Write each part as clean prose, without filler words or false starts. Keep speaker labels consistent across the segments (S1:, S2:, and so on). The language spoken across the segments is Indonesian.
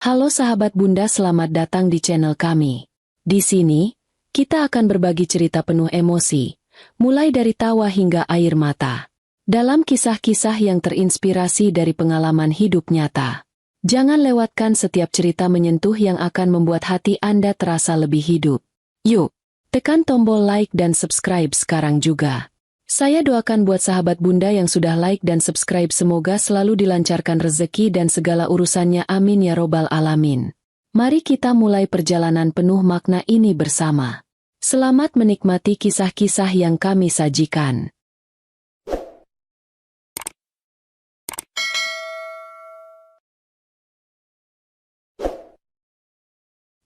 S1: Halo sahabat Bunda, selamat datang di channel kami. Di sini, kita akan berbagi cerita penuh emosi, mulai dari tawa hingga air mata. Dalam kisah-kisah yang terinspirasi dari pengalaman hidup nyata. Jangan lewatkan setiap cerita menyentuh yang akan membuat hati Anda terasa lebih hidup. Yuk, tekan tombol like dan subscribe sekarang juga. Saya doakan buat sahabat Bunda yang sudah like dan subscribe semoga selalu dilancarkan rezeki dan segala urusannya, amin ya robbal alamin. Mari kita mulai perjalanan penuh makna ini bersama. Selamat menikmati kisah-kisah yang kami sajikan.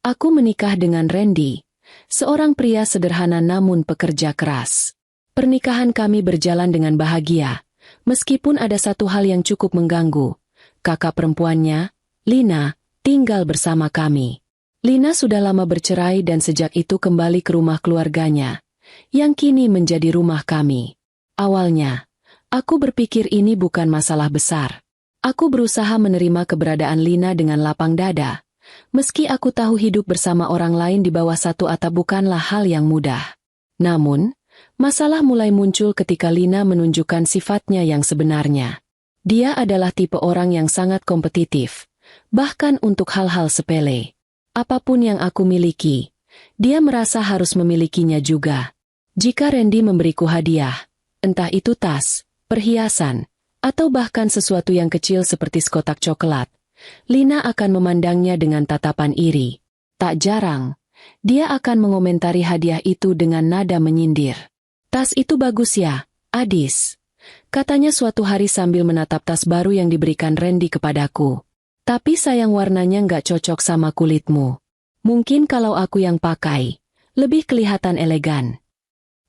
S1: Aku menikah dengan Randy, seorang pria sederhana namun pekerja keras. Pernikahan kami berjalan dengan bahagia, meskipun ada satu hal yang cukup mengganggu. Kakak perempuannya, Lina, tinggal bersama kami. Lina sudah lama bercerai dan sejak itu kembali ke rumah keluarganya, yang kini menjadi rumah kami. Awalnya, aku berpikir ini bukan masalah besar. Aku berusaha menerima keberadaan Lina dengan lapang dada, meski aku tahu hidup bersama orang lain di bawah satu atap bukanlah hal yang mudah. Namun, masalah mulai muncul ketika Lina menunjukkan sifatnya yang sebenarnya. Dia adalah tipe orang yang sangat kompetitif, bahkan untuk hal-hal sepele. Apapun yang aku miliki, dia merasa harus memilikinya juga. Jika Randy memberiku hadiah, entah itu tas, perhiasan, atau bahkan sesuatu yang kecil seperti sekotak coklat, Lina akan memandangnya dengan tatapan iri. Tak jarang, dia akan mengomentari hadiah itu dengan nada menyindir. Tas itu bagus ya, Adis. Katanya suatu hari sambil menatap tas baru yang diberikan Randy kepadaku. Tapi sayang warnanya nggak cocok sama kulitmu. Mungkin kalau aku yang pakai, lebih kelihatan elegan.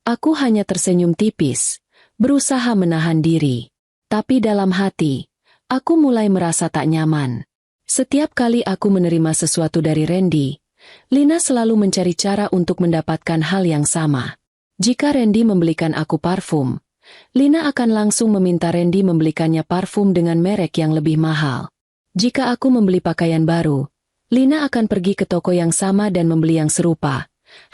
S1: Aku hanya tersenyum tipis, berusaha menahan diri. Tapi dalam hati, aku mulai merasa tak nyaman. Setiap kali aku menerima sesuatu dari Randy, Lina selalu mencari cara untuk mendapatkan hal yang sama. Jika Randy membelikan aku parfum, Lina akan langsung meminta Randy membelikannya parfum dengan merek yang lebih mahal. Jika aku membeli pakaian baru, Lina akan pergi ke toko yang sama dan membeli yang serupa,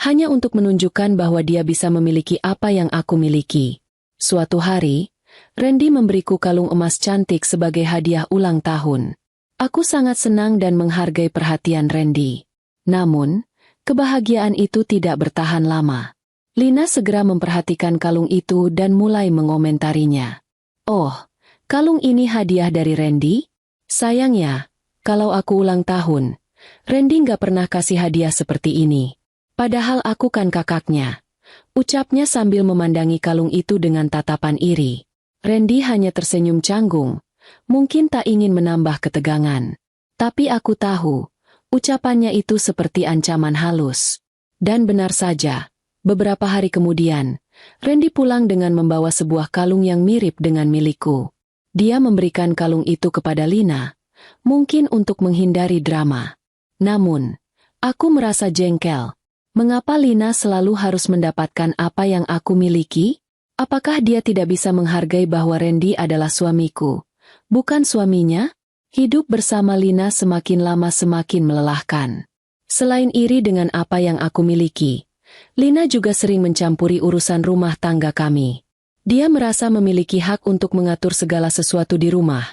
S1: hanya untuk menunjukkan bahwa dia bisa memiliki apa yang aku miliki. Suatu hari, Randy memberiku kalung emas cantik sebagai hadiah ulang tahun. Aku sangat senang dan menghargai perhatian Randy. Namun, kebahagiaan itu tidak bertahan lama. Lina segera memperhatikan kalung itu dan mulai mengomentarinya. Oh, kalung ini hadiah dari Randy? Sayang ya, kalau aku ulang tahun, Randy nggak pernah kasih hadiah seperti ini. Padahal aku kan kakaknya. Ucapnya sambil memandangi kalung itu dengan tatapan iri. Randy hanya tersenyum canggung, mungkin tak ingin menambah ketegangan. Tapi aku tahu, ucapannya itu seperti ancaman halus. Dan benar saja, beberapa hari kemudian, Randy pulang dengan membawa sebuah kalung yang mirip dengan milikku. Dia memberikan kalung itu kepada Lina, mungkin untuk menghindari drama. Namun, aku merasa jengkel. Mengapa Lina selalu harus mendapatkan apa yang aku miliki? Apakah dia tidak bisa menghargai bahwa Randy adalah suamiku, bukan suaminya? Hidup bersama Lina semakin lama semakin melelahkan. Selain iri dengan apa yang aku miliki, Lina juga sering mencampuri urusan rumah tangga kami. Dia merasa memiliki hak untuk mengatur segala sesuatu di rumah,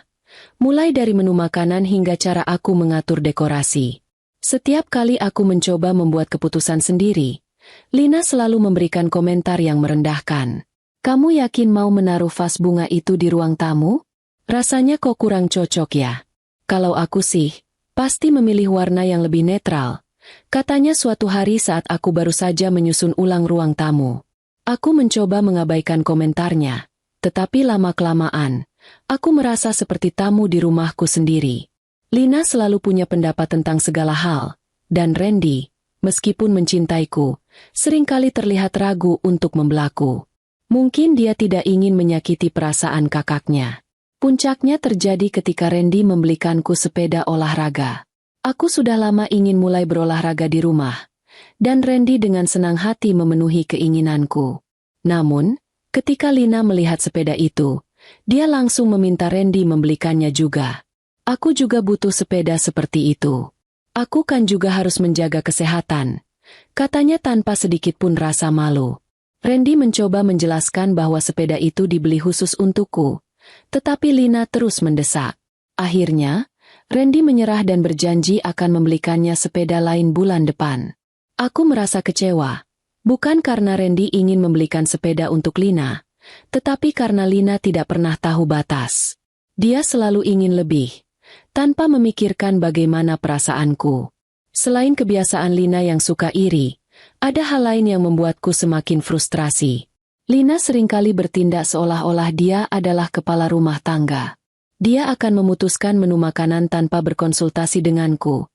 S1: mulai dari menu makanan hingga cara aku mengatur dekorasi. Setiap kali aku mencoba membuat keputusan sendiri, Lina selalu memberikan komentar yang merendahkan. Kamu yakin mau menaruh vas bunga itu di ruang tamu? Rasanya kok kurang cocok ya? Kalau aku sih, pasti memilih warna yang lebih netral, katanya suatu hari saat aku baru saja menyusun ulang ruang tamu. Aku mencoba mengabaikan komentarnya, tetapi lama-kelamaan, aku merasa seperti tamu di rumahku sendiri. Lina selalu punya pendapat tentang segala hal, dan Randy, meskipun mencintaiku, seringkali terlihat ragu untuk membelaku. Mungkin dia tidak ingin menyakiti perasaan kakaknya. Puncaknya terjadi ketika Randy membelikanku sepeda olahraga. Aku sudah lama ingin mulai berolahraga di rumah, dan Randy dengan senang hati memenuhi keinginanku. Namun, ketika Lina melihat sepeda itu, dia langsung meminta Randy membelikannya juga. Aku juga butuh sepeda seperti itu. Aku kan juga harus menjaga kesehatan, katanya tanpa sedikit pun rasa malu. Randy mencoba menjelaskan bahwa sepeda itu dibeli khusus untukku, tetapi Lina terus mendesak. Akhirnya, Randy menyerah dan berjanji akan membelikannya sepeda lain bulan depan. Aku merasa kecewa, bukan karena Randy ingin membelikan sepeda untuk Lina, tetapi karena Lina tidak pernah tahu batas. Dia selalu ingin lebih, tanpa memikirkan bagaimana perasaanku. Selain kebiasaan Lina yang suka iri, ada hal lain yang membuatku semakin frustrasi. Lina seringkali bertindak seolah-olah dia adalah kepala rumah tangga. Dia akan memutuskan menu makanan tanpa berkonsultasi denganku,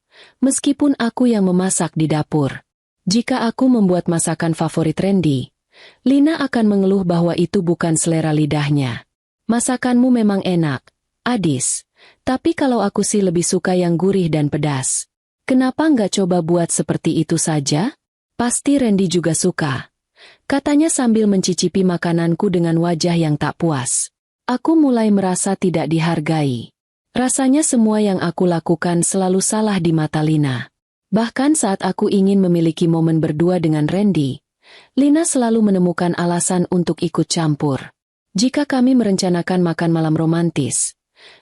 S1: meskipun aku yang memasak di dapur. Jika aku membuat masakan favorit Randy, Lina akan mengeluh bahwa itu bukan selera lidahnya. Masakanmu memang enak, Adis. Tapi kalau aku sih lebih suka yang gurih dan pedas. Kenapa nggak coba buat seperti itu saja? Pasti Randy juga suka, katanya sambil mencicipi makananku dengan wajah yang tak puas. Aku mulai merasa tidak dihargai. Rasanya semua yang aku lakukan selalu salah di mata Lina. Bahkan saat aku ingin memiliki momen berdua dengan Randy, Lina selalu menemukan alasan untuk ikut campur. Jika kami merencanakan makan malam romantis,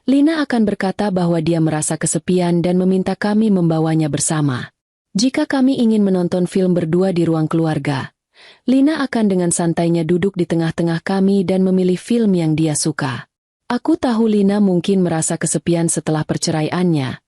S1: Lina akan berkata bahwa dia merasa kesepian dan meminta kami membawanya bersama. Jika kami ingin menonton film berdua di ruang keluarga, Lina akan dengan santainya duduk di tengah-tengah kami dan memilih film yang dia suka. Aku tahu Lina mungkin merasa kesepian setelah perceraiannya,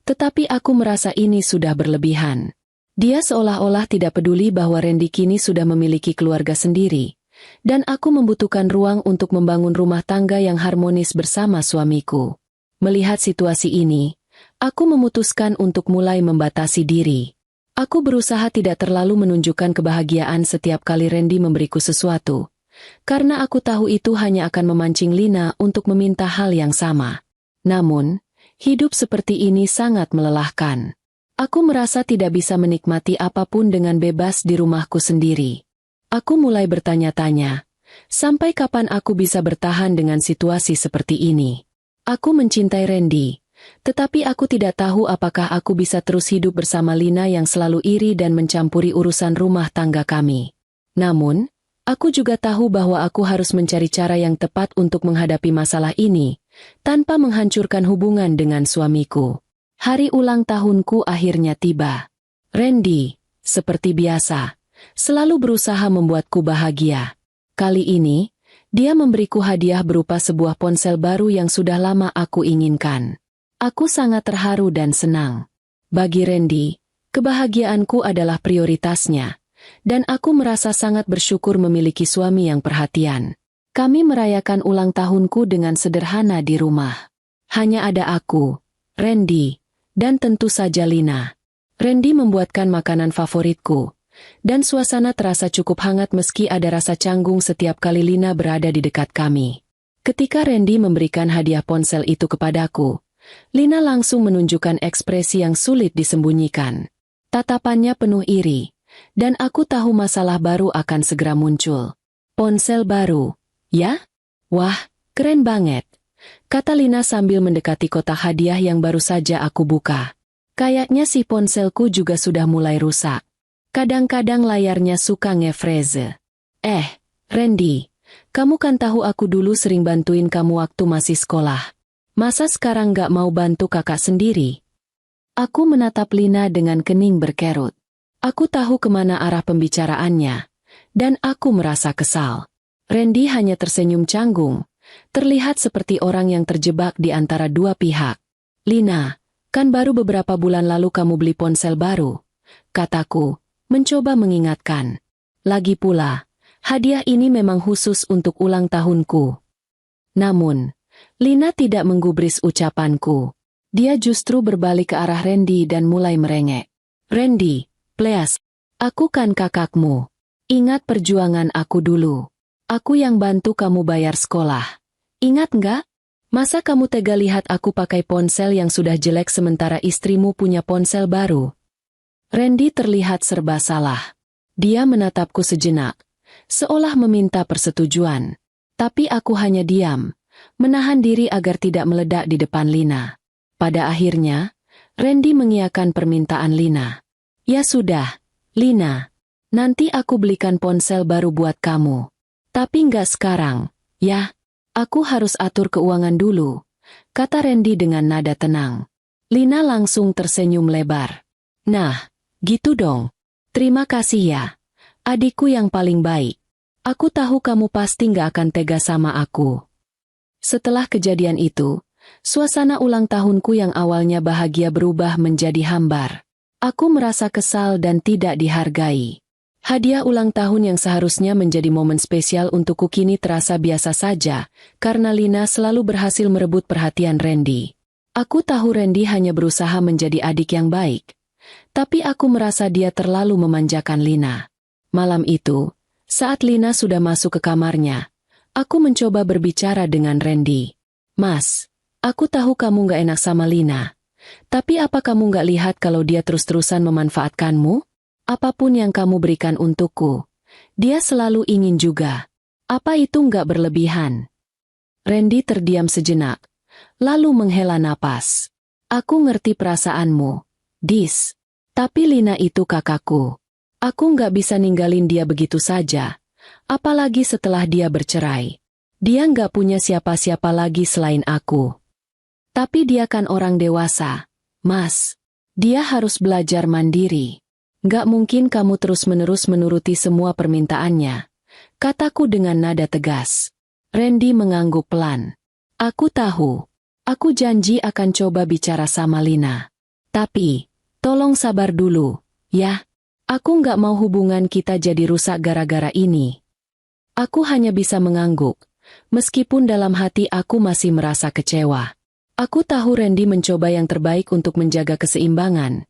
S1: tetapi aku merasa ini sudah berlebihan. Dia seolah-olah tidak peduli bahwa Randy kini sudah memiliki keluarga sendiri, dan aku membutuhkan ruang untuk membangun rumah tangga yang harmonis bersama suamiku. Melihat situasi ini, aku memutuskan untuk mulai membatasi diri. Aku berusaha tidak terlalu menunjukkan kebahagiaan setiap kali Randy memberiku sesuatu, karena aku tahu itu hanya akan memancing Lina untuk meminta hal yang sama. Namun, hidup seperti ini sangat melelahkan. Aku merasa tidak bisa menikmati apapun dengan bebas di rumahku sendiri. Aku mulai bertanya-tanya, sampai kapan aku bisa bertahan dengan situasi seperti ini? Aku mencintai Randy, tetapi aku tidak tahu apakah aku bisa terus hidup bersama Lina yang selalu iri dan mencampuri urusan rumah tangga kami. Namun, aku juga tahu bahwa aku harus mencari cara yang tepat untuk menghadapi masalah ini, tanpa menghancurkan hubungan dengan suamiku. Hari ulang tahunku akhirnya tiba. Randy, seperti biasa, selalu berusaha membuatku bahagia. Kali ini, dia memberiku hadiah berupa sebuah ponsel baru yang sudah lama aku inginkan. Aku sangat terharu dan senang. Bagi Randy, kebahagiaanku adalah prioritasnya, dan aku merasa sangat bersyukur memiliki suami yang perhatian. Kami merayakan ulang tahunku dengan sederhana di rumah. Hanya ada aku, Randy, dan tentu saja Lina. Randy membuatkan makanan favoritku, dan suasana terasa cukup hangat meski ada rasa canggung setiap kali Lina berada di dekat kami. Ketika Randy memberikan hadiah ponsel itu kepadaku, Lina langsung menunjukkan ekspresi yang sulit disembunyikan. Tatapannya penuh iri, dan aku tahu masalah baru akan segera muncul. Ponsel baru, ya? Wah, keren banget, kata Lina sambil mendekati kotak hadiah yang baru saja aku buka. Kayaknya si ponselku juga sudah mulai rusak. Kadang-kadang layarnya suka nge-freeze. Randy, kamu kan tahu aku dulu sering bantuin kamu waktu masih sekolah. Masa sekarang gak mau bantu kakak sendiri? Aku menatap Lina dengan kening berkerut. Aku tahu kemana arah pembicaraannya, dan aku merasa kesal. Randy hanya tersenyum canggung, terlihat seperti orang yang terjebak di antara dua pihak. Lina, kan baru beberapa bulan lalu kamu beli ponsel baru, kataku, mencoba mengingatkan. Lagi pula, hadiah ini memang khusus untuk ulang tahunku. Namun, Lina tidak menggubris ucapanku. Dia justru berbalik ke arah Randy dan mulai merengek. Randy, please, aku kan kakakmu. Ingat perjuangan aku dulu. Aku yang bantu kamu bayar sekolah. Ingat nggak? Masa kamu tega lihat aku pakai ponsel yang sudah jelek sementara istrimu punya ponsel baru? Randy terlihat serba salah. Dia menatapku sejenak, seolah meminta persetujuan. Tapi aku hanya diam, menahan diri agar tidak meledak di depan Lina. Pada akhirnya, Randy mengiyakan permintaan Lina. Ya sudah, Lina. Nanti aku belikan ponsel baru buat kamu. Tapi nggak sekarang, ya. Aku harus atur keuangan dulu, kata Randy dengan nada tenang. Lina langsung tersenyum lebar. Nah, gitu dong. Terima kasih ya, adikku yang paling baik. Aku tahu kamu pasti nggak akan tega sama aku. Setelah kejadian itu, suasana ulang tahunku yang awalnya bahagia berubah menjadi hambar. Aku merasa kesal dan tidak dihargai. Hadiah ulang tahun yang seharusnya menjadi momen spesial untukku kini terasa biasa saja, karena Lina selalu berhasil merebut perhatian Randy. Aku tahu Randy hanya berusaha menjadi adik yang baik, tapi aku merasa dia terlalu memanjakan Lina. Malam itu, saat Lina sudah masuk ke kamarnya, aku mencoba berbicara dengan Randy. Mas, aku tahu kamu gak enak sama Lina, tapi apa kamu gak lihat kalau dia terus-terusan memanfaatkanmu? Apapun yang kamu berikan untukku, dia selalu ingin juga. Apa itu nggak berlebihan? Randy terdiam sejenak, lalu menghela napas. Aku ngerti perasaanmu, Dis. Tapi Lina itu kakakku. Aku nggak bisa ninggalin dia begitu saja, apalagi setelah dia bercerai. Dia nggak punya siapa-siapa lagi selain aku. Tapi dia kan orang dewasa, Mas. Dia harus belajar mandiri. Gak mungkin kamu terus-menerus menuruti semua permintaannya, kataku dengan nada tegas. Randy mengangguk pelan. Aku tahu. Aku janji akan coba bicara sama Lina. Tapi, tolong sabar dulu, ya. Aku gak mau hubungan kita jadi rusak gara-gara ini. Aku hanya bisa mengangguk, meskipun dalam hati aku masih merasa kecewa. Aku tahu Randy mencoba yang terbaik untuk menjaga keseimbangan.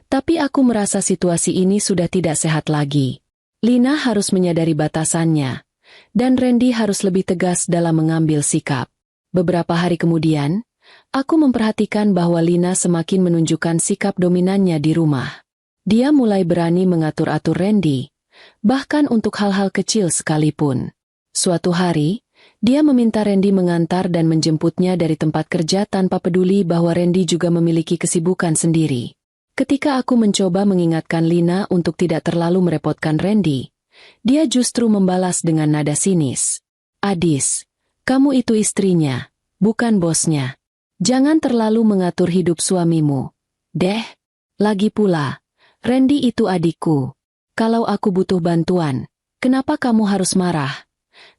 S1: Tapi aku merasa situasi ini sudah tidak sehat lagi. Lina harus menyadari batasannya, dan Randy harus lebih tegas dalam mengambil sikap. Beberapa hari kemudian, aku memperhatikan bahwa Lina semakin menunjukkan sikap dominannya di rumah. Dia mulai berani mengatur-atur Randy, bahkan untuk hal-hal kecil sekalipun. Suatu hari, dia meminta Randy mengantar dan menjemputnya dari tempat kerja tanpa peduli bahwa Randy juga memiliki kesibukan sendiri. Ketika aku mencoba mengingatkan Lina untuk tidak terlalu merepotkan Randy, dia justru membalas dengan nada sinis. Adis, kamu itu istrinya, bukan bosnya. Jangan terlalu mengatur hidup suamimu. Deh, lagi pula, Randy itu adikku. Kalau aku butuh bantuan, kenapa kamu harus marah?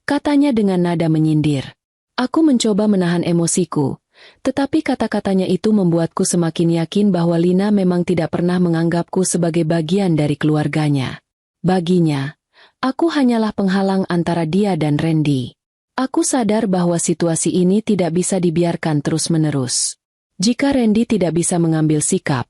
S1: Katanya dengan nada menyindir. Aku mencoba menahan emosiku. Tetapi kata-katanya itu membuatku semakin yakin bahwa Lina memang tidak pernah menganggapku sebagai bagian dari keluarganya. Baginya, aku hanyalah penghalang antara dia dan Randy. Aku sadar bahwa situasi ini tidak bisa dibiarkan terus-menerus. Jika Randy tidak bisa mengambil sikap,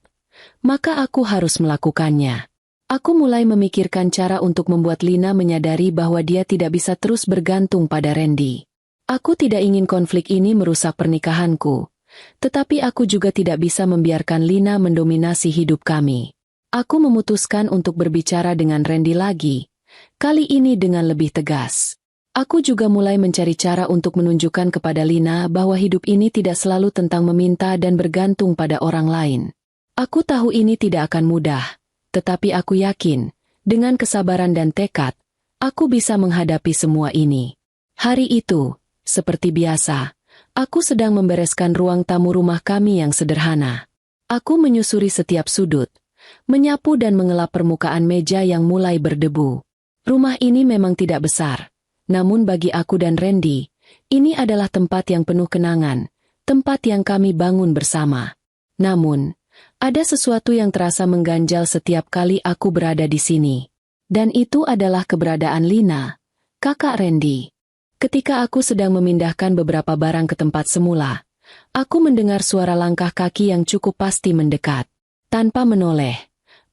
S1: maka aku harus melakukannya. Aku mulai memikirkan cara untuk membuat Lina menyadari bahwa dia tidak bisa terus bergantung pada Randy. Aku tidak ingin konflik ini merusak pernikahanku, tetapi aku juga tidak bisa membiarkan Lina mendominasi hidup kami. Aku memutuskan untuk berbicara dengan Randy lagi, kali ini dengan lebih tegas. Aku juga mulai mencari cara untuk menunjukkan kepada Lina bahwa hidup ini tidak selalu tentang meminta dan bergantung pada orang lain. Aku tahu ini tidak akan mudah, tetapi aku yakin, dengan kesabaran dan tekad, aku bisa menghadapi semua ini. Hari itu, seperti biasa, aku sedang membereskan ruang tamu rumah kami yang sederhana. Aku menyusuri setiap sudut, menyapu dan mengelap permukaan meja yang mulai berdebu. Rumah ini memang tidak besar, namun bagi aku dan Randy, ini adalah tempat yang penuh kenangan, tempat yang kami bangun bersama. Namun, ada sesuatu yang terasa mengganjal setiap kali aku berada di sini. Dan itu adalah keberadaan Lina, kakak Randy. Ketika aku sedang memindahkan beberapa barang ke tempat semula, aku mendengar suara langkah kaki yang cukup pasti mendekat. Tanpa menoleh,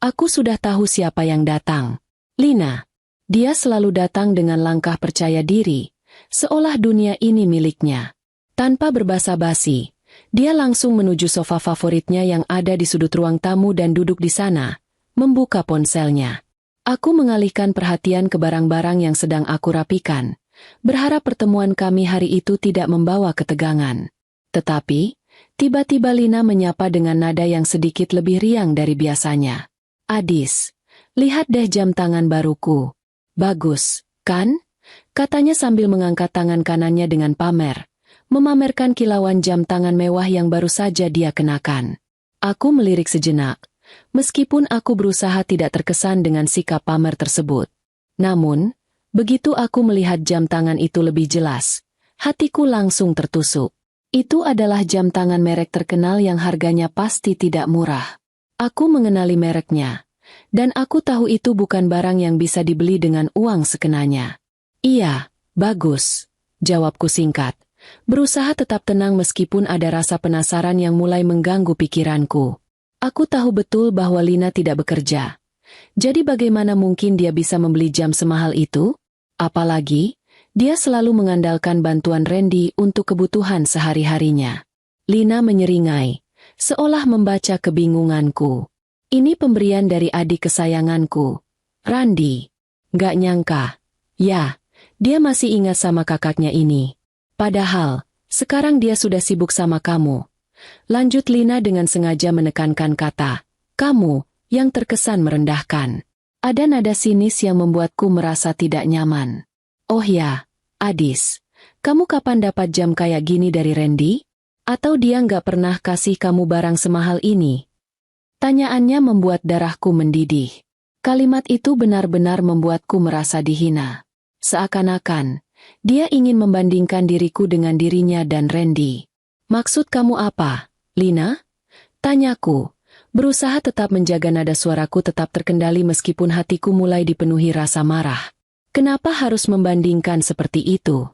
S1: aku sudah tahu siapa yang datang. Lina. Dia selalu datang dengan langkah percaya diri, seolah dunia ini miliknya. Tanpa berbasa-basi, dia langsung menuju sofa favoritnya yang ada di sudut ruang tamu dan duduk di sana, membuka ponselnya. Aku mengalihkan perhatian ke barang-barang yang sedang aku rapikan, berharap pertemuan kami hari itu tidak membawa ketegangan. Tetapi, Tiba-tiba Lina menyapa dengan nada yang sedikit lebih riang dari biasanya. Adis, lihat deh jam tangan baruku. Bagus, kan? Katanya sambil mengangkat tangan kanannya dengan pamer, memamerkan kilauan jam tangan mewah yang baru saja dia kenakan. Aku melirik sejenak, meskipun aku berusaha tidak terkesan dengan sikap pamer tersebut. Namun, begitu aku melihat jam tangan itu lebih jelas, hatiku langsung tertusuk. Itu adalah jam tangan merek terkenal yang harganya pasti tidak murah. Aku mengenali mereknya, dan aku tahu itu bukan barang yang bisa dibeli dengan uang sekenanya. Iya, bagus, jawabku singkat, berusaha tetap tenang meskipun ada rasa penasaran yang mulai mengganggu pikiranku. Aku tahu betul bahwa Lina tidak bekerja. Jadi bagaimana mungkin dia bisa membeli jam semahal itu? Apalagi, dia selalu mengandalkan bantuan Randy untuk kebutuhan sehari-harinya. Lina menyeringai, seolah membaca kebingunganku. Ini pemberian dari adik kesayanganku, Randy. Gak nyangka. Ya, dia masih ingat sama kakaknya ini. Padahal, sekarang dia sudah sibuk sama kamu. Lanjut Lina dengan sengaja menekankan kata, kamu, yang terkesan merendahkan. Ada nada sinis yang membuatku merasa tidak nyaman. Oh ya, Adis, kamu kapan dapat jam kayak gini dari Randy? Atau dia nggak pernah kasih kamu barang semahal ini? Tanyaannya membuat darahku mendidih. Kalimat itu benar-benar membuatku merasa dihina. Seakan-akan, dia ingin membandingkan diriku dengan dirinya dan Randy. Maksud kamu apa, Lina? Tanyaku, berusaha tetap menjaga nada suaraku tetap terkendali meskipun hatiku mulai dipenuhi rasa marah. Kenapa harus membandingkan seperti itu?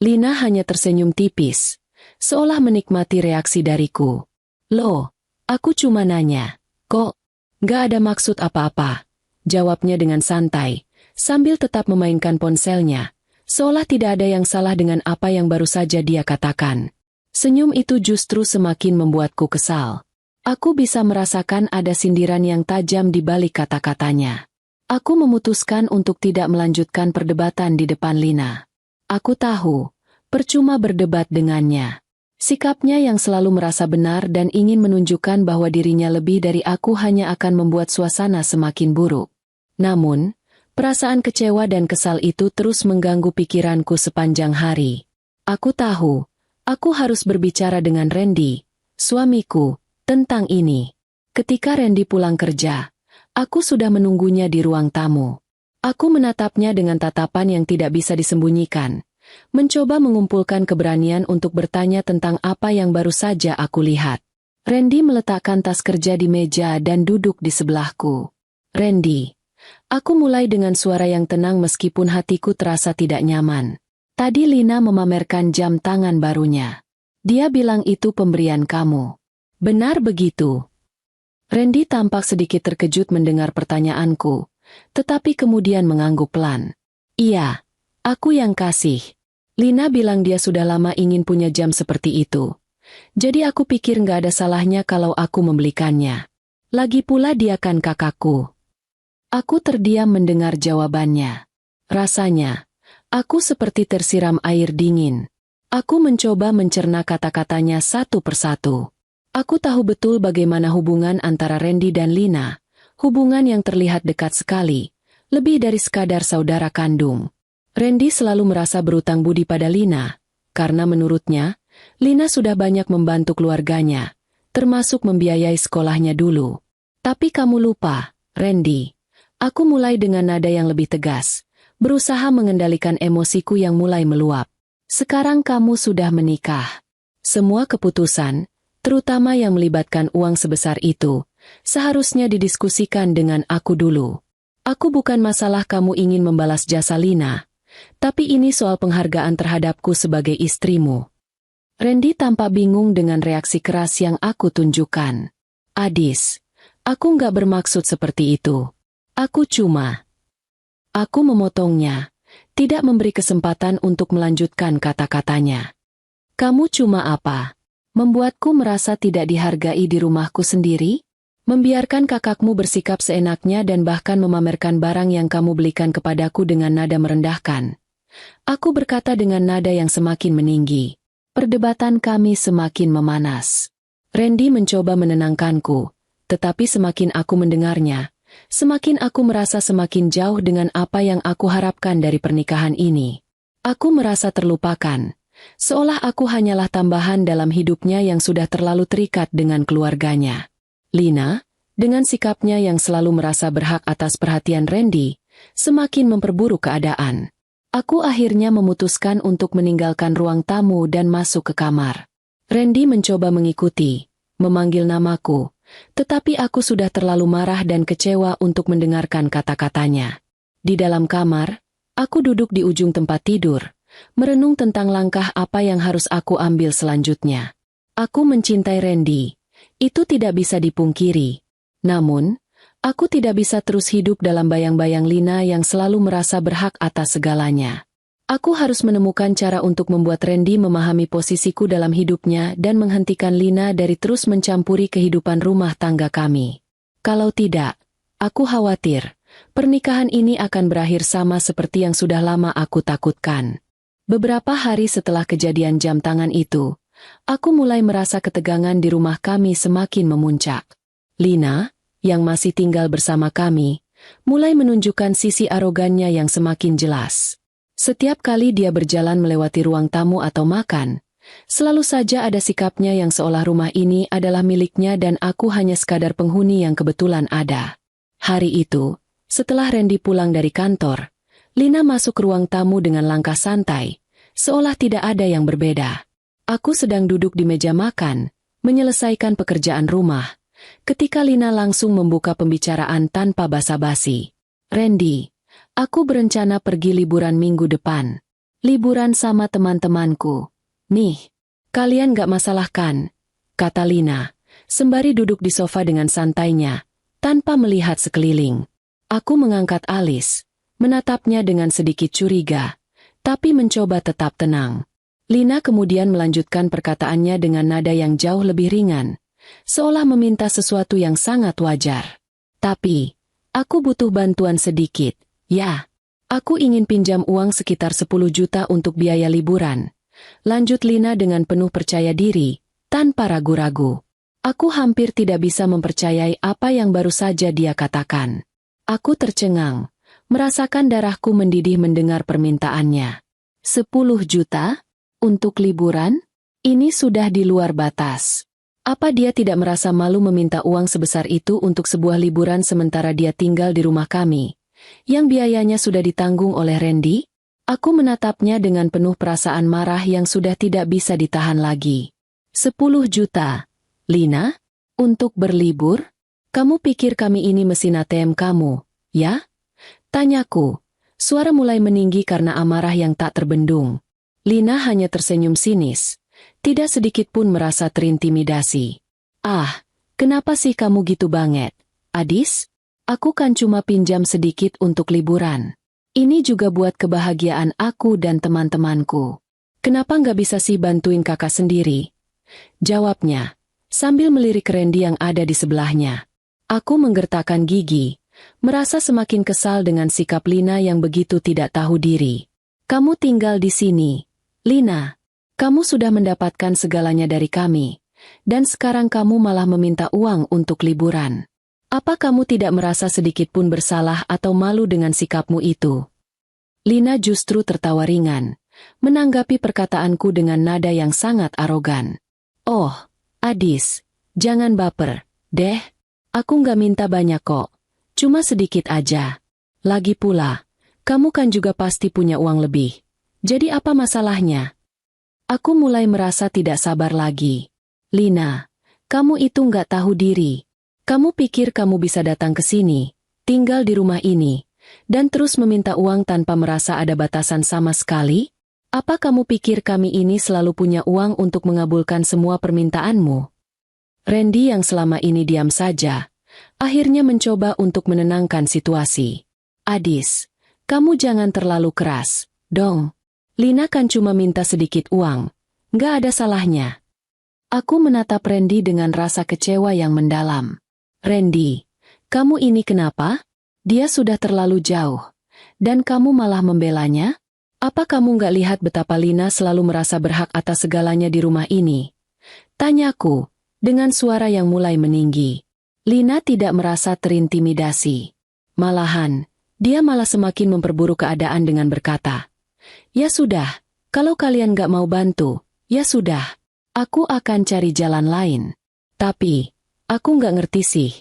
S1: Lina hanya tersenyum tipis, seolah menikmati reaksi dariku. Loh, aku cuma nanya, kok? Gak ada maksud apa-apa, jawabnya dengan santai, sambil tetap memainkan ponselnya, seolah tidak ada yang salah dengan apa yang baru saja dia katakan. Senyum itu justru semakin membuatku kesal. Aku bisa merasakan ada sindiran yang tajam di balik kata-katanya. Aku memutuskan untuk tidak melanjutkan perdebatan di depan Lina. Aku tahu, percuma berdebat dengannya. Sikapnya yang selalu merasa benar dan ingin menunjukkan bahwa dirinya lebih dari aku hanya akan membuat suasana semakin buruk. Namun, perasaan kecewa dan kesal itu terus mengganggu pikiranku sepanjang hari. Aku tahu, aku harus berbicara dengan Randy, suamiku, tentang ini. Ketika Randy pulang kerja, aku sudah menunggunya di ruang tamu. Aku menatapnya dengan tatapan yang tidak bisa disembunyikan, mencoba mengumpulkan keberanian untuk bertanya tentang apa yang baru saja aku lihat. Randy meletakkan tas kerja di meja dan duduk di sebelahku. Randy, aku mulai dengan suara yang tenang meskipun hatiku terasa tidak nyaman. Tadi Lina memamerkan jam tangan barunya. Dia bilang itu pemberian kamu. Benar begitu? Randy tampak sedikit terkejut mendengar pertanyaanku, tetapi kemudian mengangguk pelan. Iya, aku yang kasih. Lina bilang dia sudah lama ingin punya jam seperti itu. Jadi aku pikir nggak ada salahnya kalau aku membelikannya. Lagi pula dia kan kakakku. Aku terdiam mendengar jawabannya. Rasanya, aku seperti tersiram air dingin. Aku mencoba mencerna kata-katanya satu persatu. Aku tahu betul bagaimana hubungan antara Randy dan Lina, hubungan yang terlihat dekat sekali, lebih dari sekadar saudara kandung. Randy selalu merasa berutang budi pada Lina, karena menurutnya, Lina sudah banyak membantu keluarganya, termasuk membiayai sekolahnya dulu. Tapi kamu lupa, Randy. Aku mulai dengan nada yang lebih tegas, berusaha mengendalikan emosiku yang mulai meluap. Sekarang kamu sudah menikah. Semua keputusan, terutama yang melibatkan uang sebesar itu, seharusnya didiskusikan dengan aku dulu. Aku bukan masalah kamu ingin membalas jasa Lina, tapi ini soal penghargaan terhadapku sebagai istrimu. Randy tampak bingung dengan reaksi keras yang aku tunjukkan. Adis, aku nggak bermaksud seperti itu. Aku memotongnya, tidak memberi kesempatan untuk melanjutkan kata-katanya. Kamu cuma apa? Membuatku merasa tidak dihargai di rumahku sendiri? Membiarkan kakakmu bersikap seenaknya dan bahkan memamerkan barang yang kamu belikan kepadaku dengan nada merendahkan. Aku berkata dengan nada yang semakin meninggi. Perdebatan kami semakin memanas. Randy mencoba menenangkanku, tetapi semakin aku mendengarnya, semakin aku merasa semakin jauh dengan apa yang aku harapkan dari pernikahan ini. Aku merasa terlupakan, seolah aku hanyalah tambahan dalam hidupnya yang sudah terlalu terikat dengan keluarganya. Lina, dengan sikapnya yang selalu merasa berhak atas perhatian Randy, semakin memperburuk keadaan. Aku akhirnya memutuskan untuk meninggalkan ruang tamu dan masuk ke kamar. Randy mencoba mengikuti, memanggil namaku, tetapi aku sudah terlalu marah dan kecewa untuk mendengarkan kata-katanya. Di dalam kamar, aku duduk di ujung tempat tidur, merenung tentang langkah apa yang harus aku ambil selanjutnya. Aku mencintai Randy, itu tidak bisa dipungkiri. Namun, aku tidak bisa terus hidup dalam bayang-bayang Lina yang selalu merasa berhak atas segalanya. Aku harus menemukan cara untuk membuat Randy memahami posisiku dalam hidupnya dan menghentikan Lina dari terus mencampuri kehidupan rumah tangga kami. Kalau tidak, aku khawatir, pernikahan ini akan berakhir sama seperti yang sudah lama aku takutkan. Beberapa hari setelah kejadian jam tangan itu, aku mulai merasa ketegangan di rumah kami semakin memuncak. Lina, yang masih tinggal bersama kami, mulai menunjukkan sisi arogannya yang semakin jelas. Setiap kali dia berjalan melewati ruang tamu atau makan, selalu saja ada sikapnya yang seolah rumah ini adalah miliknya dan aku hanya sekadar penghuni yang kebetulan ada. Hari itu, setelah Randy pulang dari kantor, Lina masuk ke ruang tamu dengan langkah santai, seolah tidak ada yang berbeda. Aku sedang duduk di meja makan, menyelesaikan pekerjaan rumah, ketika Lina langsung membuka pembicaraan tanpa basa-basi. Randy, aku berencana pergi liburan minggu depan. Liburan sama teman-temanku. Nih, kalian gak masalah kan? Kata Lina, sembari duduk di sofa dengan santainya, tanpa melihat sekeliling. Aku mengangkat alis, menatapnya dengan sedikit curiga, tapi mencoba tetap tenang. Lina kemudian melanjutkan perkataannya dengan nada yang jauh lebih ringan, seolah meminta sesuatu yang sangat wajar. Tapi, aku butuh bantuan sedikit, ya. Aku ingin pinjam uang sekitar 10 juta untuk biaya liburan. Lanjut Lina dengan penuh percaya diri, tanpa ragu-ragu. Aku hampir tidak bisa mempercayai apa yang baru saja dia katakan. Aku tercengang, merasakan darahku mendidih mendengar permintaannya. 10 juta? Untuk liburan? Ini sudah di luar batas. Apa dia tidak merasa malu meminta uang sebesar itu untuk sebuah liburan sementara dia tinggal di rumah kami, yang biayanya sudah ditanggung oleh Randy? Aku menatapnya dengan penuh perasaan marah yang sudah tidak bisa ditahan lagi. 10 juta. Lina? Untuk berlibur? Kamu pikir kami ini mesin ATM kamu, ya? Tanyaku. Suara mulai meninggi karena amarah yang tak terbendung. Lina hanya tersenyum sinis. Tidak sedikit pun merasa terintimidasi. Ah, kenapa sih kamu gitu banget? Adis? Aku kan cuma pinjam sedikit untuk liburan. Ini juga buat kebahagiaan aku dan teman-temanku. Kenapa nggak bisa sih bantuin kakak sendiri? Jawabnya, sambil melirik Randy yang ada di sebelahnya. Aku menggertakkan gigi, merasa semakin kesal dengan sikap Lina yang begitu tidak tahu diri. Kamu tinggal di sini, Lina. Kamu sudah mendapatkan segalanya dari kami, dan sekarang kamu malah meminta uang untuk liburan. Apa kamu tidak merasa sedikit pun bersalah atau malu dengan sikapmu itu? Lina justru tertawa ringan, menanggapi perkataanku dengan nada yang sangat arogan. Oh, Adis, jangan baper, deh. Aku nggak minta banyak kok, cuma sedikit aja. Lagi pula, kamu kan juga pasti punya uang lebih. Jadi apa masalahnya? Aku mulai merasa tidak sabar lagi. Lina, kamu itu nggak tahu diri. Kamu pikir kamu bisa datang ke sini, tinggal di rumah ini, dan terus meminta uang tanpa merasa ada batasan sama sekali? Apa kamu pikir kami ini selalu punya uang untuk mengabulkan semua permintaanmu? Randy yang selama ini diam saja, akhirnya mencoba untuk menenangkan situasi. Adis, kamu jangan terlalu keras, dong. Lina kan cuma minta sedikit uang, nggak ada salahnya. Aku menatap Randy dengan rasa kecewa yang mendalam. Randy, kamu ini kenapa? Dia sudah terlalu jauh, dan kamu malah membelanya? Apa kamu nggak lihat betapa Lina selalu merasa berhak atas segalanya di rumah ini? Tanyaku, dengan suara yang mulai meninggi. Lina tidak merasa terintimidasi. Malahan, dia malah semakin memperburuk keadaan dengan berkata, "Ya sudah, kalau kalian nggak mau bantu, ya sudah. Aku akan cari jalan lain. Tapi, aku nggak ngerti sih,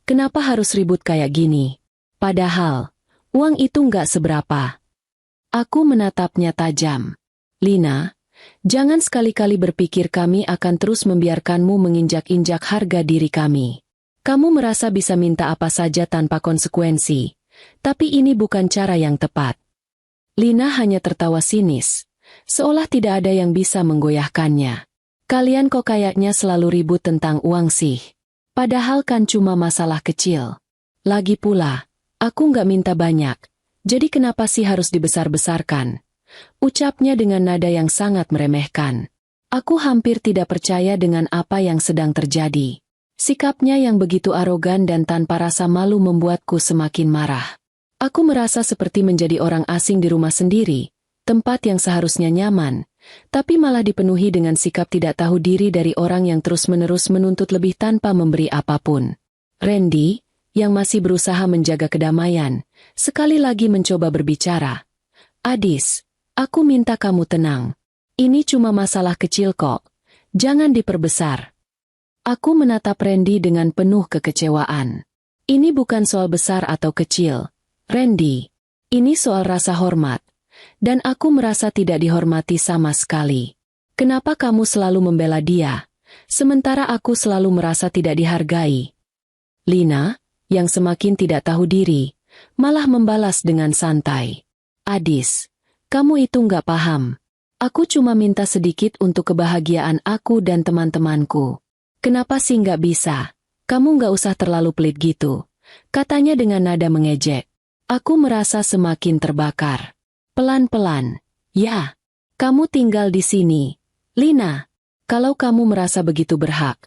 S1: kenapa harus ribut kayak gini? Padahal, uang itu nggak seberapa." Aku menatapnya tajam. "Lina, jangan sekali-kali berpikir kami akan terus membiarkanmu menginjak-injak harga diri kami. Kamu merasa bisa minta apa saja tanpa konsekuensi, tapi ini bukan cara yang tepat." Lina hanya tertawa sinis, seolah tidak ada yang bisa menggoyahkannya. "Kalian kok kayaknya selalu ribut tentang uang sih. Padahal kan cuma masalah kecil. Lagi pula, aku nggak minta banyak. Jadi kenapa sih harus dibesar-besarkan?" Ucapnya dengan nada yang sangat meremehkan. Aku hampir tidak percaya dengan apa yang sedang terjadi. Sikapnya yang begitu arogan dan tanpa rasa malu membuatku semakin marah. Aku merasa seperti menjadi orang asing di rumah sendiri, tempat yang seharusnya nyaman, tapi malah dipenuhi dengan sikap tidak tahu diri dari orang yang terus-menerus menuntut lebih tanpa memberi apapun. Randy, yang masih berusaha menjaga kedamaian, sekali lagi mencoba berbicara. "Adis, aku minta kamu tenang. Ini cuma masalah kecil kok. Jangan diperbesar." Aku menatap Randy dengan penuh kekecewaan. "Ini bukan soal besar atau kecil, Randy. Ini soal rasa hormat. Dan aku merasa tidak dihormati sama sekali. Kenapa kamu selalu membela dia, sementara aku selalu merasa tidak dihargai?" Lina, yang semakin tidak tahu diri, malah membalas dengan santai. "Adis, kamu itu nggak paham. Aku cuma minta sedikit untuk kebahagiaan aku dan teman-temanku. Kenapa sih nggak bisa? Kamu nggak usah terlalu pelit gitu," katanya dengan nada mengejek. Aku merasa semakin terbakar. Pelan-pelan, "Ya, kamu tinggal di sini. Lina, kalau kamu merasa begitu berhak,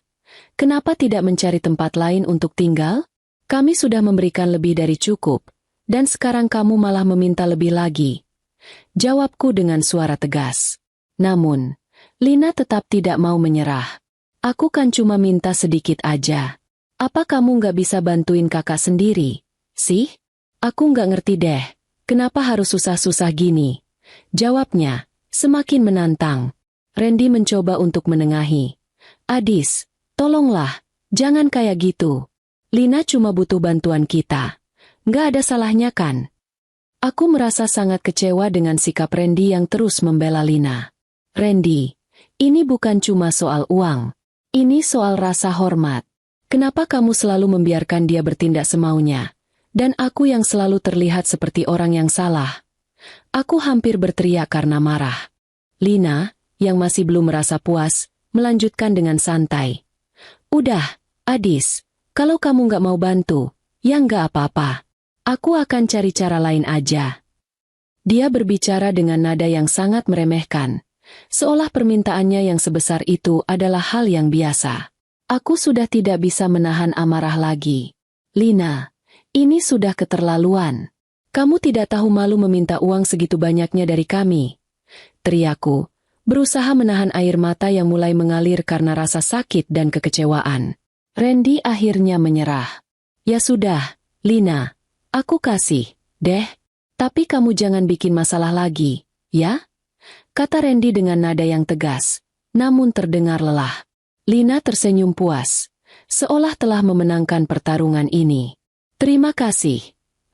S1: kenapa tidak mencari tempat lain untuk tinggal? Kami sudah memberikan lebih dari cukup, dan sekarang kamu malah meminta lebih lagi." Jawabku dengan suara tegas. Namun, Lina tetap tidak mau menyerah. "Aku kan cuma minta sedikit aja. Apa kamu nggak bisa bantuin kakak sendiri, sih? Aku nggak ngerti deh, kenapa harus susah-susah gini?" Jawabnya, semakin menantang. Randy mencoba untuk menengahi. "Adis, tolonglah, jangan kayak gitu. Lina cuma butuh bantuan kita. Nggak ada salahnya kan?" Aku merasa sangat kecewa dengan sikap Randy yang terus membela Lina. "Randy, ini bukan cuma soal uang. Ini soal rasa hormat. Kenapa kamu selalu membiarkan dia bertindak semaunya? Dan aku yang selalu terlihat seperti orang yang salah?" Aku hampir berteriak karena marah. Lina, yang masih belum merasa puas, melanjutkan dengan santai. "Udah, Adis. Kalau kamu nggak mau bantu, ya nggak apa-apa. Aku akan cari cara lain aja." Dia berbicara dengan nada yang sangat meremehkan, seolah permintaannya yang sebesar itu adalah hal yang biasa. Aku sudah tidak bisa menahan amarah lagi. "Lina, ini sudah keterlaluan. Kamu tidak tahu malu meminta uang segitu banyaknya dari kami," teriakku, berusaha menahan air mata yang mulai mengalir karena rasa sakit dan kekecewaan. Randy akhirnya menyerah. "Ya sudah, Lina, aku kasih, deh. Tapi kamu jangan bikin masalah lagi, ya?" kata Randy dengan nada yang tegas, namun terdengar lelah. Lina tersenyum puas, seolah telah memenangkan pertarungan ini. "Terima kasih,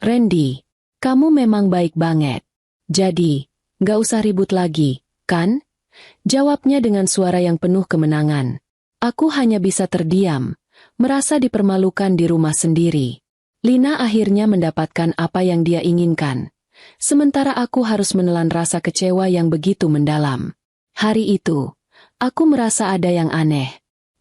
S1: Randy. Kamu memang baik banget. Jadi, nggak usah ribut lagi, kan?" Jawabnya dengan suara yang penuh kemenangan. Aku hanya bisa terdiam, merasa dipermalukan di rumah sendiri. Lina akhirnya mendapatkan apa yang dia inginkan, sementara aku harus menelan rasa kecewa yang begitu mendalam. Hari itu, aku merasa ada yang aneh.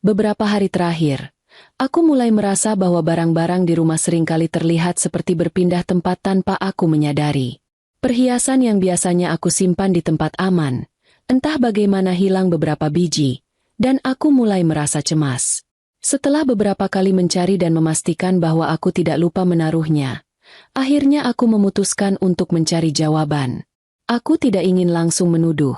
S1: Beberapa hari terakhir, aku mulai merasa bahwa barang-barang di rumah seringkali terlihat seperti berpindah tempat tanpa aku menyadari. Perhiasan yang biasanya aku simpan di tempat aman, entah bagaimana hilang beberapa biji, dan aku mulai merasa cemas. Setelah beberapa kali mencari dan memastikan bahwa aku tidak lupa menaruhnya, akhirnya aku memutuskan untuk mencari jawaban. Aku tidak ingin langsung menuduh,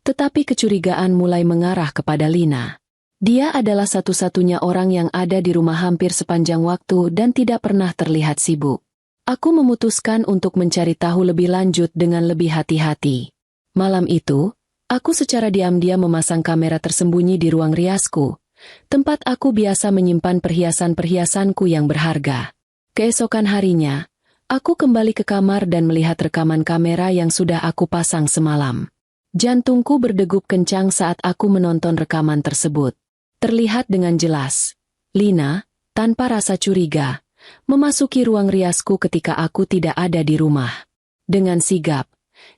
S1: tetapi kecurigaan mulai mengarah kepada Lina. Dia adalah satu-satunya orang yang ada di rumah hampir sepanjang waktu dan tidak pernah terlihat sibuk. Aku memutuskan untuk mencari tahu lebih lanjut dengan lebih hati-hati. Malam itu, aku secara diam-diam memasang kamera tersembunyi di ruang riasku, tempat aku biasa menyimpan perhiasan-perhiasanku yang berharga. Keesokan harinya, aku kembali ke kamar dan melihat rekaman kamera yang sudah aku pasang semalam. Jantungku berdegup kencang saat aku menonton rekaman tersebut. Terlihat dengan jelas, Lina, tanpa rasa curiga, memasuki ruang riasku ketika aku tidak ada di rumah. Dengan sigap,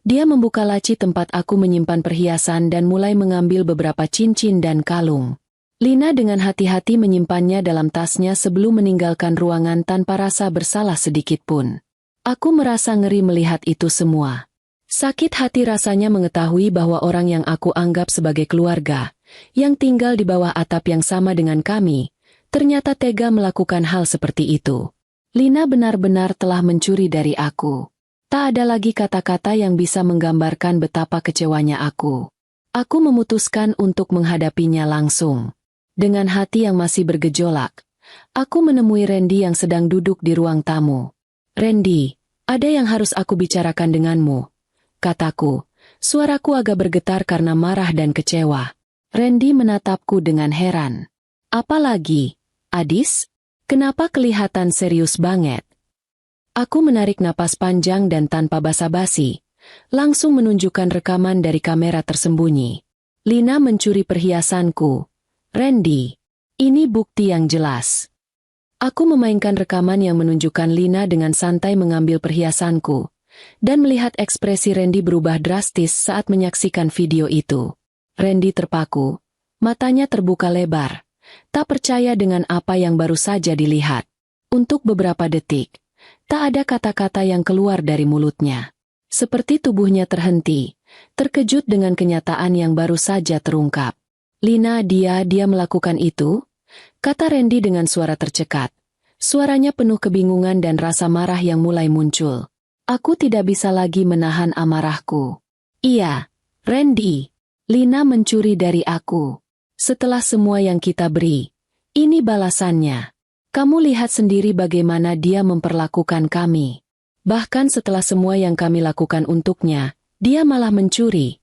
S1: dia membuka laci tempat aku menyimpan perhiasan dan mulai mengambil beberapa cincin dan kalung. Lina dengan hati-hati menyimpannya dalam tasnya sebelum meninggalkan ruangan tanpa rasa bersalah sedikit pun. Aku merasa ngeri melihat itu semua. Sakit hati rasanya mengetahui bahwa orang yang aku anggap sebagai keluarga, yang tinggal di bawah atap yang sama dengan kami, ternyata tega melakukan hal seperti itu. Lina benar-benar telah mencuri dari aku. Tak ada lagi kata-kata yang bisa menggambarkan betapa kecewanya aku. Aku memutuskan untuk menghadapinya langsung. Dengan hati yang masih bergejolak, aku menemui Randy yang sedang duduk di ruang tamu. "Randy, ada yang harus aku bicarakan denganmu," kataku. Suaraku agak bergetar karena marah dan kecewa. Randy menatapku dengan heran. "Apa lagi, Adis? Kenapa kelihatan serius banget?" Aku menarik napas panjang dan tanpa basa-basi, langsung menunjukkan rekaman dari kamera tersembunyi. "Lina mencuri perhiasanku. Randy, ini bukti yang jelas." Aku memainkan rekaman yang menunjukkan Lina dengan santai mengambil perhiasanku, dan melihat ekspresi Randy berubah drastis saat menyaksikan video itu. Randy terpaku, matanya terbuka lebar, tak percaya dengan apa yang baru saja dilihat. Untuk beberapa detik, tak ada kata-kata yang keluar dari mulutnya. Seperti tubuhnya terhenti, terkejut dengan kenyataan yang baru saja terungkap. "Lina, dia melakukan itu?" kata Randy dengan suara tercekat. Suaranya penuh kebingungan dan rasa marah yang mulai muncul. Aku tidak bisa lagi menahan amarahku. "Iya, Randy. Lina mencuri dari aku. Setelah semua yang kita beri, ini balasannya. Kamu lihat sendiri bagaimana dia memperlakukan kami. Bahkan setelah semua yang kami lakukan untuknya, dia malah mencuri."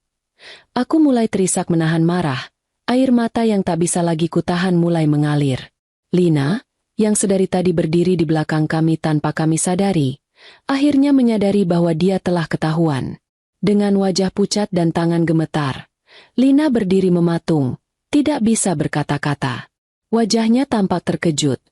S1: Aku mulai terisak menahan marah, air mata yang tak bisa lagi kutahan mulai mengalir. Lina, yang sedari tadi berdiri di belakang kami tanpa kami sadari, akhirnya menyadari bahwa dia telah ketahuan. Dengan wajah pucat dan tangan gemetar, Lina berdiri mematung, tidak bisa berkata-kata. Wajahnya tampak terkejut,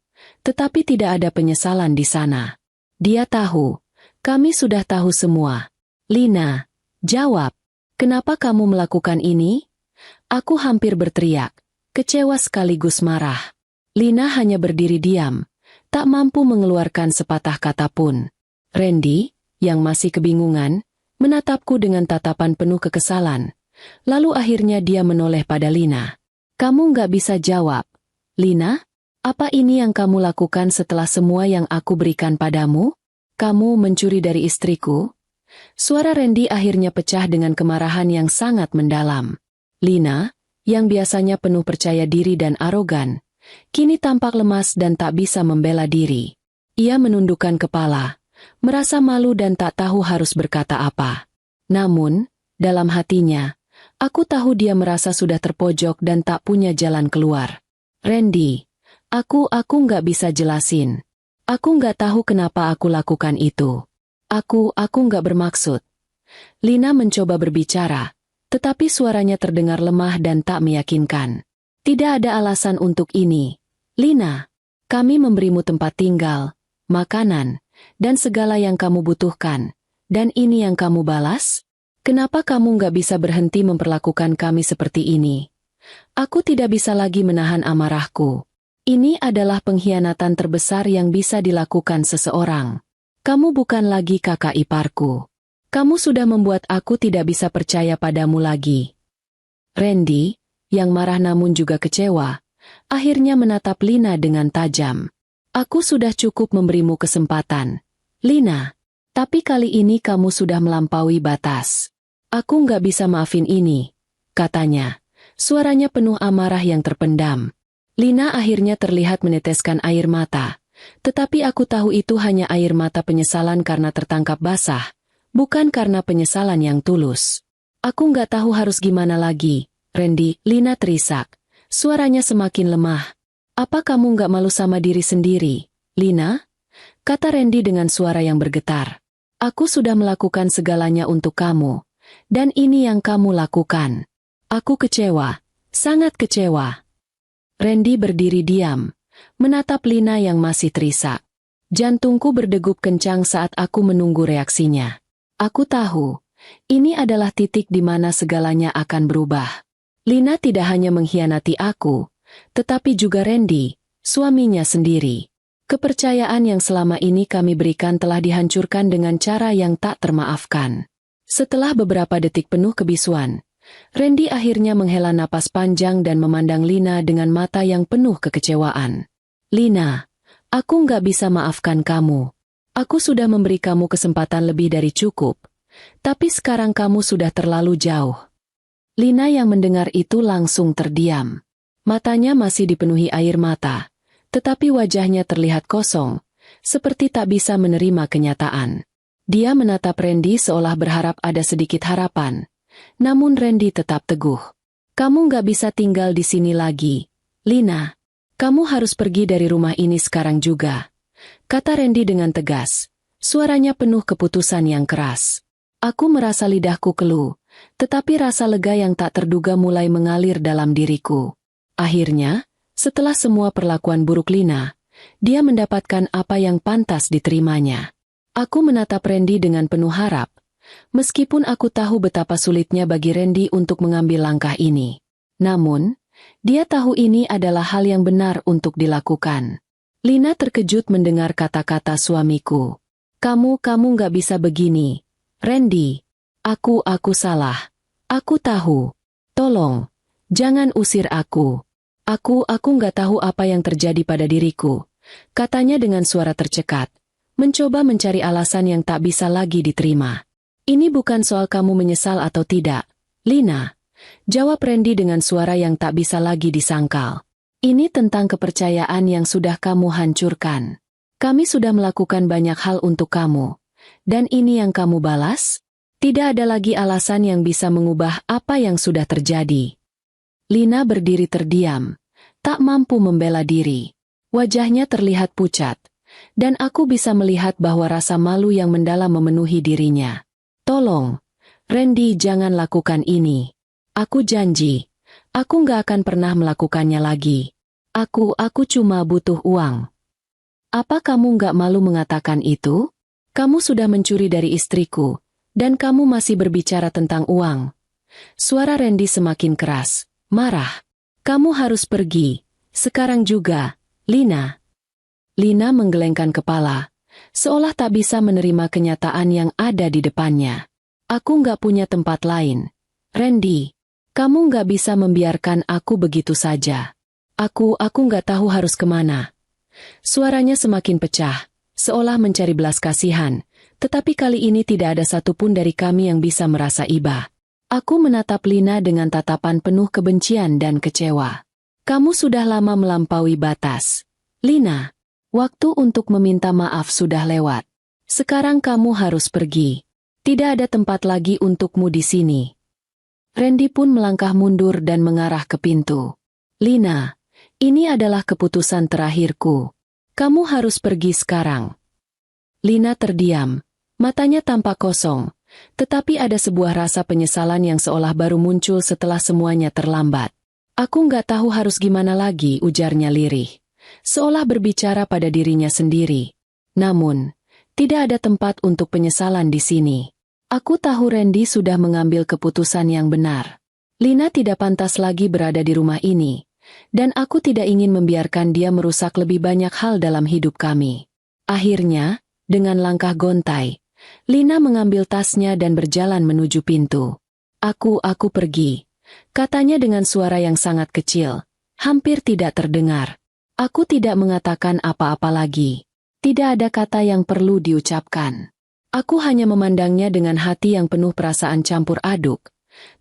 S1: tetapi tidak ada penyesalan di sana. Dia tahu, kami sudah tahu semua. "Lina, jawab, kenapa kamu melakukan ini?" Aku hampir berteriak, kecewa sekaligus marah. Lina hanya berdiri diam, tak mampu mengeluarkan sepatah kata pun. Randy, yang masih kebingungan, menatapku dengan tatapan penuh kekesalan. Lalu akhirnya dia menoleh pada Lina. "Kamu nggak bisa jawab. Lina, apa ini yang kamu lakukan setelah semua yang aku berikan padamu? Kamu mencuri dari istriku?" Suara Randy akhirnya pecah dengan kemarahan yang sangat mendalam. Lina, yang biasanya penuh percaya diri dan arogan, kini tampak lemas dan tak bisa membela diri. Ia menundukkan kepala, merasa malu dan tak tahu harus berkata apa. Namun, dalam hatinya, aku tahu dia merasa sudah terpojok dan tak punya jalan keluar. "Randy, aku nggak bisa jelasin. Aku nggak tahu kenapa aku lakukan itu. Aku nggak bermaksud." Lina mencoba berbicara, tetapi suaranya terdengar lemah dan tak meyakinkan. "Tidak ada alasan untuk ini. Lina, kami memberimu tempat tinggal, makanan, dan segala yang kamu butuhkan. Dan ini yang kamu balas? Kenapa kamu nggak bisa berhenti memperlakukan kami seperti ini?" Aku tidak bisa lagi menahan amarahku. Ini adalah pengkhianatan terbesar yang bisa dilakukan seseorang. Kamu bukan lagi kakak iparku. Kamu sudah membuat aku tidak bisa percaya padamu lagi. Randy, yang marah namun juga kecewa, akhirnya menatap Lina dengan tajam. "Aku sudah cukup memberimu kesempatan, Lina. Tapi kali ini kamu sudah melampaui batas. Aku nggak bisa maafin ini, katanya. Suaranya penuh amarah yang terpendam. Lina akhirnya terlihat meneteskan air mata. Tetapi aku tahu itu hanya air mata penyesalan karena tertangkap basah, bukan karena penyesalan yang tulus. Aku nggak tahu harus gimana lagi, Randy, Lina terisak. Suaranya semakin lemah. Apa kamu nggak malu sama diri sendiri, Lina? Kata Randy dengan suara yang bergetar. Aku sudah melakukan segalanya untuk kamu. Dan ini yang kamu lakukan. Aku kecewa, sangat kecewa. Randy berdiri diam, menatap Lina yang masih terisak. Jantungku berdegup kencang saat aku menunggu reaksinya. Aku tahu, ini adalah titik di mana segalanya akan berubah. Lina tidak hanya mengkhianati aku, tetapi juga Randy, suaminya sendiri. Kepercayaan yang selama ini kami berikan telah dihancurkan dengan cara yang tak termaafkan. Setelah beberapa detik penuh kebisuan, Randy akhirnya menghela napas panjang dan memandang Lina dengan mata yang penuh kekecewaan. Lina, aku nggak bisa maafkan kamu. Aku sudah memberi kamu kesempatan lebih dari cukup, tapi sekarang kamu sudah terlalu jauh. Lina yang mendengar itu langsung terdiam. Matanya masih dipenuhi air mata, tetapi wajahnya terlihat kosong, seperti tak bisa menerima kenyataan. Dia menatap Randy seolah berharap ada sedikit harapan. Namun Randy tetap teguh. Kamu nggak bisa tinggal di sini lagi, Lina. Kamu harus pergi dari rumah ini sekarang juga, kata Randy dengan tegas. Suaranya penuh keputusan yang keras. Aku merasa lidahku keluh, tetapi rasa lega yang tak terduga mulai mengalir dalam diriku. Akhirnya, setelah semua perlakuan buruk Lina, dia mendapatkan apa yang pantas diterimanya. Aku menatap Randy dengan penuh harap, meskipun aku tahu betapa sulitnya bagi Randy untuk mengambil langkah ini. Namun, dia tahu ini adalah hal yang benar untuk dilakukan. Lina terkejut mendengar kata-kata suamiku. Kamu nggak bisa begini, Randy. Aku salah. Aku tahu. Tolong, jangan usir aku. Aku nggak tahu apa yang terjadi pada diriku, katanya dengan suara tercekat. Mencoba mencari alasan yang tak bisa lagi diterima. Ini bukan soal kamu menyesal atau tidak, Lina. Jawab Randy dengan suara yang tak bisa lagi disangkal. Ini tentang kepercayaan yang sudah kamu hancurkan. Kami sudah melakukan banyak hal untuk kamu. Dan ini yang kamu balas? Tidak ada lagi alasan yang bisa mengubah apa yang sudah terjadi. Lina berdiri terdiam, tak mampu membela diri. Wajahnya terlihat pucat. Dan aku bisa melihat bahwa rasa malu yang mendalam memenuhi dirinya. Tolong, Randy, jangan lakukan ini. Aku janji, aku nggak akan pernah melakukannya lagi. Aku cuma butuh uang. Apa kamu nggak malu mengatakan itu? Kamu sudah mencuri dari istriku, dan kamu masih berbicara tentang uang. Suara Randy semakin keras, marah. Kamu harus pergi, sekarang juga, Lina. Lina menggelengkan kepala, seolah tak bisa menerima kenyataan yang ada di depannya. Aku nggak punya tempat lain. Randy, kamu nggak bisa membiarkan aku begitu saja. Aku nggak tahu harus kemana. Suaranya semakin pecah, seolah mencari belas kasihan, tetapi kali ini tidak ada satupun dari kami yang bisa merasa iba. Aku menatap Lina dengan tatapan penuh kebencian dan kecewa. Kamu sudah lama melampaui batas, Lina. Waktu untuk meminta maaf sudah lewat. Sekarang kamu harus pergi. Tidak ada tempat lagi untukmu di sini. Randy pun melangkah mundur dan mengarah ke pintu. Lina, ini adalah keputusan terakhirku. Kamu harus pergi sekarang. Lina terdiam, matanya tampak kosong, tetapi ada sebuah rasa penyesalan yang seolah baru muncul setelah semuanya terlambat. Aku nggak tahu harus gimana lagi, ujarnya lirih. Seolah berbicara pada dirinya sendiri. Namun, tidak ada tempat untuk penyesalan di sini. Aku tahu Randy sudah mengambil keputusan yang benar. Lina tidak pantas lagi berada di rumah ini, dan aku tidak ingin membiarkan dia merusak lebih banyak hal dalam hidup kami. Akhirnya, dengan langkah gontai, Lina mengambil tasnya dan berjalan menuju pintu. Aku pergi, katanya dengan suara yang sangat kecil, hampir tidak terdengar. Aku tidak mengatakan apa-apa lagi. Tidak ada kata yang perlu diucapkan. Aku hanya memandangnya dengan hati yang penuh perasaan campur aduk,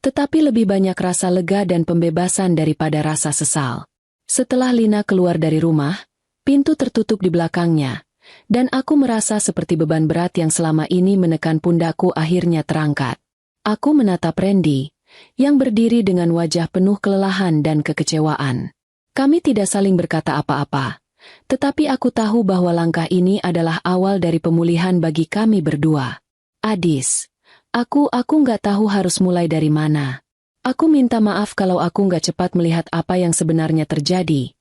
S1: tetapi lebih banyak rasa lega dan pembebasan daripada rasa sesal. Setelah Lina keluar dari rumah, pintu tertutup di belakangnya, dan aku merasa seperti beban berat yang selama ini menekan pundakku akhirnya terangkat. Aku menatap Randy, yang berdiri dengan wajah penuh kelelahan dan kekecewaan. Kami tidak saling berkata apa-apa, tetapi aku tahu bahwa langkah ini adalah awal dari pemulihan bagi kami berdua. Adis, aku nggak tahu harus mulai dari mana. Aku minta maaf kalau aku nggak cepat melihat apa yang sebenarnya terjadi,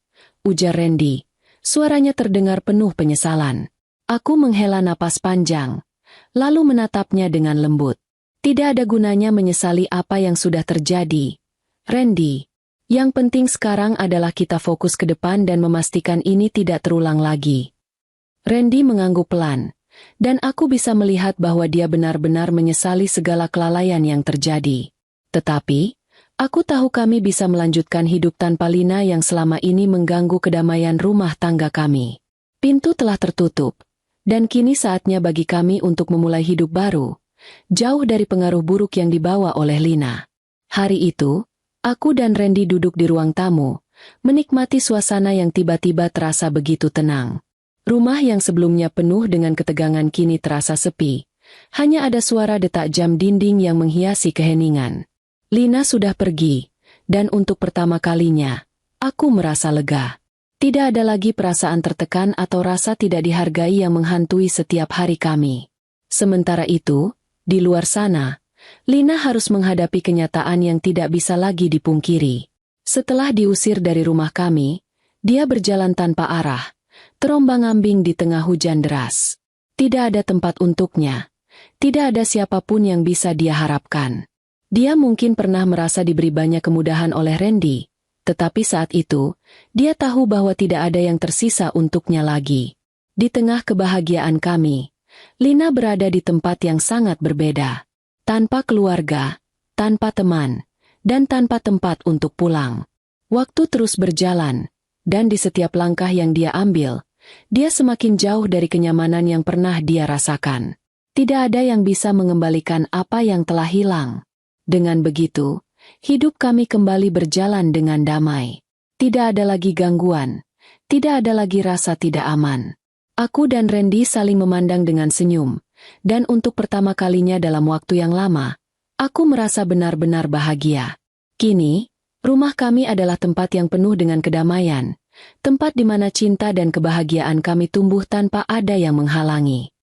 S1: ujar Randy. Suaranya terdengar penuh penyesalan. Aku menghela napas panjang, lalu menatapnya dengan lembut. Tidak ada gunanya menyesali apa yang sudah terjadi, Randy. Yang penting sekarang adalah kita fokus ke depan dan memastikan ini tidak terulang lagi. Randy mengangguk pelan, dan aku bisa melihat bahwa dia benar-benar menyesali segala kelalaian yang terjadi. Tetapi, aku tahu kami bisa melanjutkan hidup tanpa Lina yang selama ini mengganggu kedamaian rumah tangga kami. Pintu telah tertutup, dan kini saatnya bagi kami untuk memulai hidup baru, jauh dari pengaruh buruk yang dibawa oleh Lina. Hari itu, aku dan Randy duduk di ruang tamu, menikmati suasana yang tiba-tiba terasa begitu tenang. Rumah yang sebelumnya penuh dengan ketegangan kini terasa sepi. Hanya ada suara detak jam dinding yang menghiasi keheningan. Lina sudah pergi, dan untuk pertama kalinya, aku merasa lega. Tidak ada lagi perasaan tertekan atau rasa tidak dihargai yang menghantui setiap hari kami. Sementara itu, di luar sana, Lina harus menghadapi kenyataan yang tidak bisa lagi dipungkiri. Setelah diusir dari rumah kami, dia berjalan tanpa arah, terombang-ambing di tengah hujan deras. Tidak ada tempat untuknya. Tidak ada siapapun yang bisa dia harapkan. Dia mungkin pernah merasa diberi banyak kemudahan oleh Randy, tetapi saat itu, dia tahu bahwa tidak ada yang tersisa untuknya lagi. Di tengah kebahagiaan kami, Lina berada di tempat yang sangat berbeda. Tanpa keluarga, tanpa teman, dan tanpa tempat untuk pulang. Waktu terus berjalan, dan di setiap langkah yang dia ambil, dia semakin jauh dari kenyamanan yang pernah dia rasakan. Tidak ada yang bisa mengembalikan apa yang telah hilang. Dengan begitu, hidup kami kembali berjalan dengan damai. Tidak ada lagi gangguan, tidak ada lagi rasa tidak aman. Aku dan Randy saling memandang dengan senyum, dan untuk pertama kalinya dalam waktu yang lama, aku merasa benar-benar bahagia. Kini, rumah kami adalah tempat yang penuh dengan kedamaian, tempat di mana cinta dan kebahagiaan kami tumbuh tanpa ada yang menghalangi.